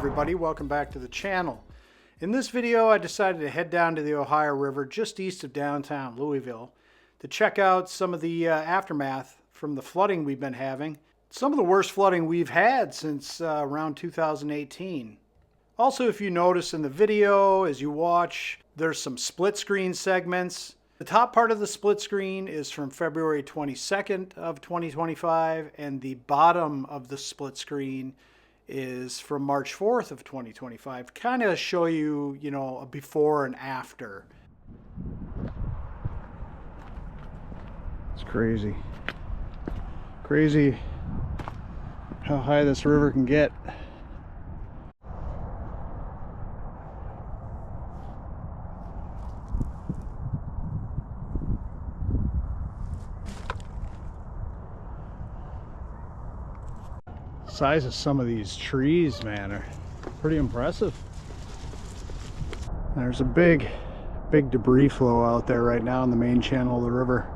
everybody, welcome back to the channel. In this video I decided to head down to the Ohio River just east of downtown Louisville to check out some of the aftermath from the flooding we've been having. Some of the worst flooding we've had since around 2018. Also, if you notice in the video as you watch, there's some split screen segments. The top part of the split screen is from February 22nd of 2025 and the bottom of the split screen is from March 4th of 2025. Kind of show you, a before and after. It's crazy. Crazy how high this river can get. Size of some of these trees, man, are pretty impressive. There's a big debris flow out there right now in the main channel of the river.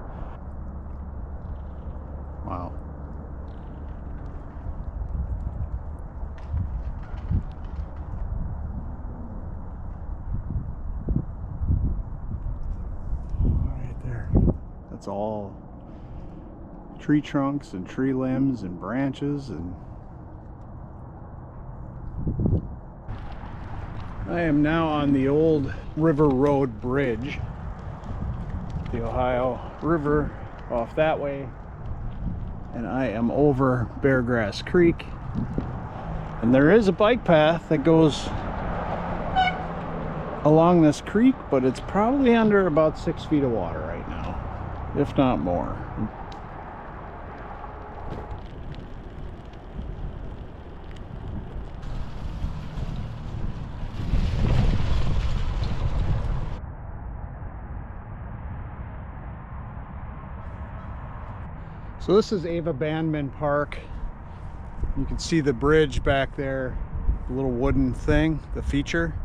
Wow. Right there. That's all tree trunks and tree limbs and branches. And I am now on the old River Road Bridge. The Ohio River off that way. And I am over Beargrass Creek. And there is a bike path that goes along this creek, but it's probably under about 6 feet of water right now, if not more. So this is Ava Bandman Park. You can see the bridge back there, the little wooden thing, the feature.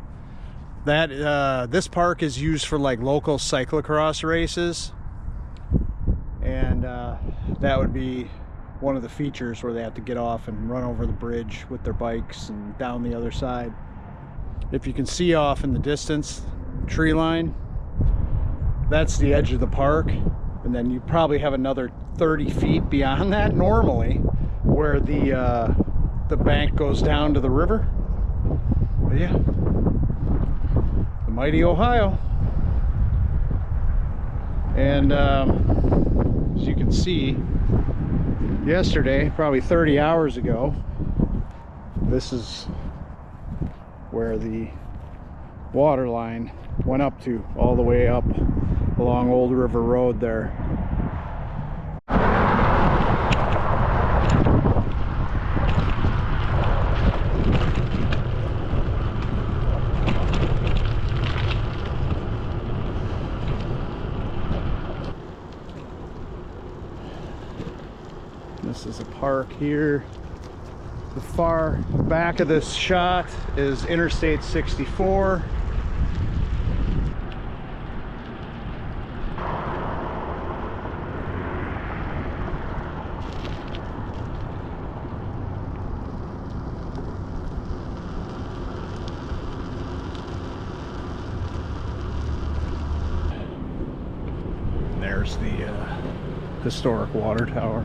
That this park is used for like local cyclocross races, and that would be one of the features where they have to get off and run over the bridge with their bikes and down the other side. If you can see off in the distance, tree line, that's the edge of the park. And then you probably have another 30 feet beyond that normally where the bank goes down to the river. But yeah, the mighty Ohio. And as you can see, yesterday, probably 30 hours ago, this is where the water line went up to, all the way up along Old River Road there. This is a park here. The far back of this shot is Interstate 64. There's the historic water tower.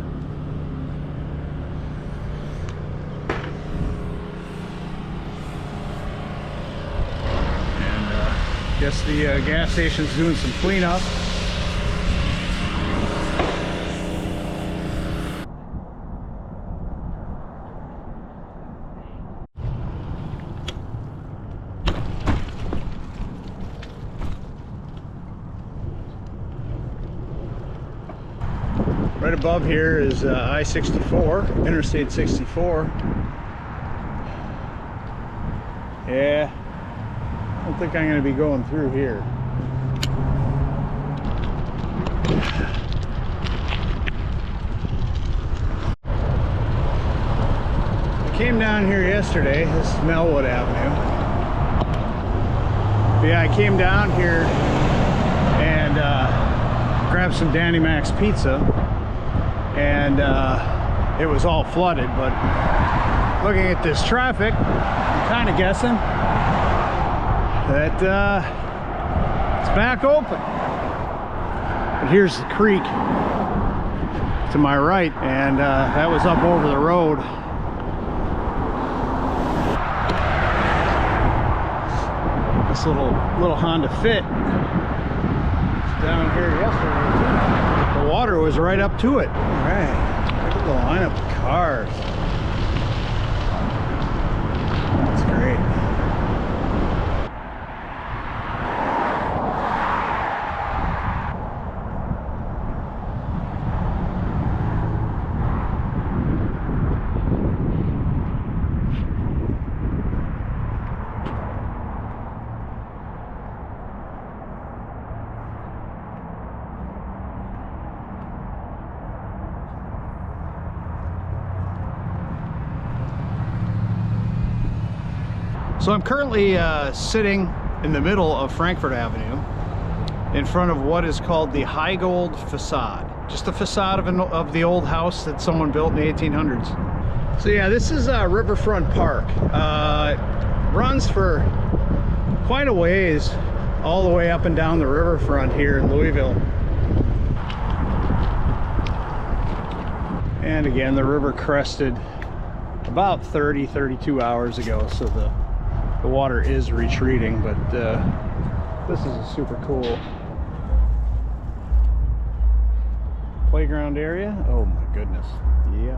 And I guess the gas station's doing some cleanup. Right above here is I-64, Interstate 64. Yeah, I don't think I'm going to be going through here. I came down here yesterday. This is Melwood Avenue. But yeah, I came down here and grabbed some Danny Mac's pizza. And it was all flooded, but looking at this traffic, I'm kind of guessing that it's back open. But here's the creek to my right, and that was up over the road. This little Honda Fit down here yesterday too. The water was right up to it. All right, look at the lineup of cars. That's great. So I'm currently sitting in the middle of Frankfurt Avenue in front of what is called the High Gold facade. Just the facade of the old house that someone built in the 1800s. So yeah, this is Riverfront Park. It runs for quite a ways, all the way up and down the riverfront here in Louisville. And again, the river crested about 32 hours ago, so the water is retreating, but this is a super cool playground area. Oh my goodness. Yeah.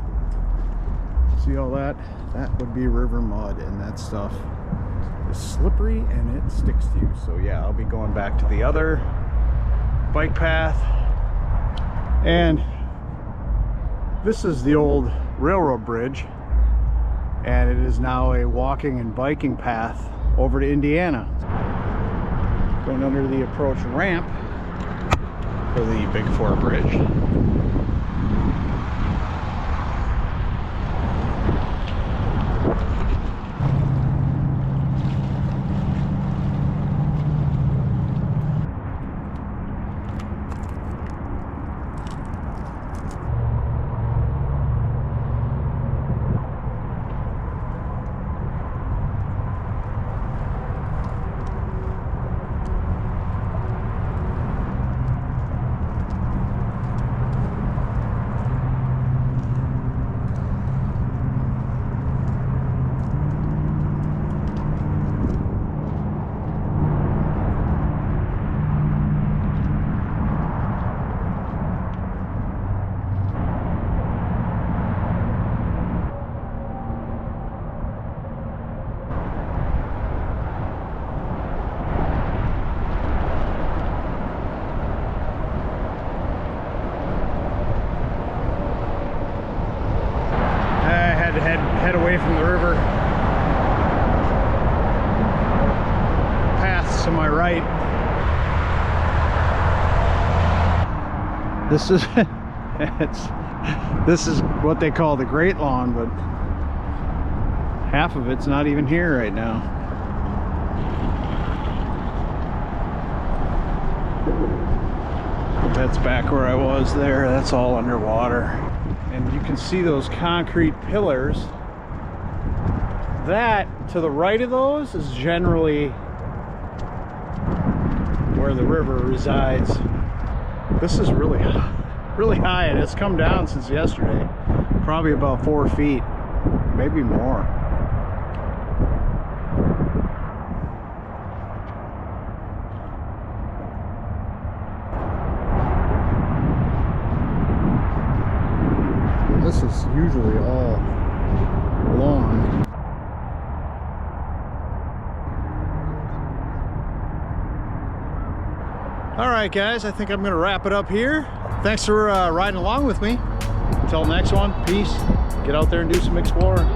See all that? That would be river mud, and that stuff is slippery and it sticks to you. So yeah, I'll be going back to the other bike path. And this is the old railroad bridge, and it is now a walking and biking path over to Indiana. Going under the approach ramp for the Big Four Bridge. Head away from the river. Paths to my right. This is this is what they call the Great Lawn, but half of it's not even here right now. That's back where I was there. That's all underwater. And you can see those concrete pillars. That to the right of those is generally where the river resides. This is really high, and it's come down since yesterday. Probably about 4 feet, maybe more. This is usually all lawn. All right, guys, I think I'm gonna wrap it up here. Thanks for riding along with me. Until next one, peace. Get out there and do some exploring.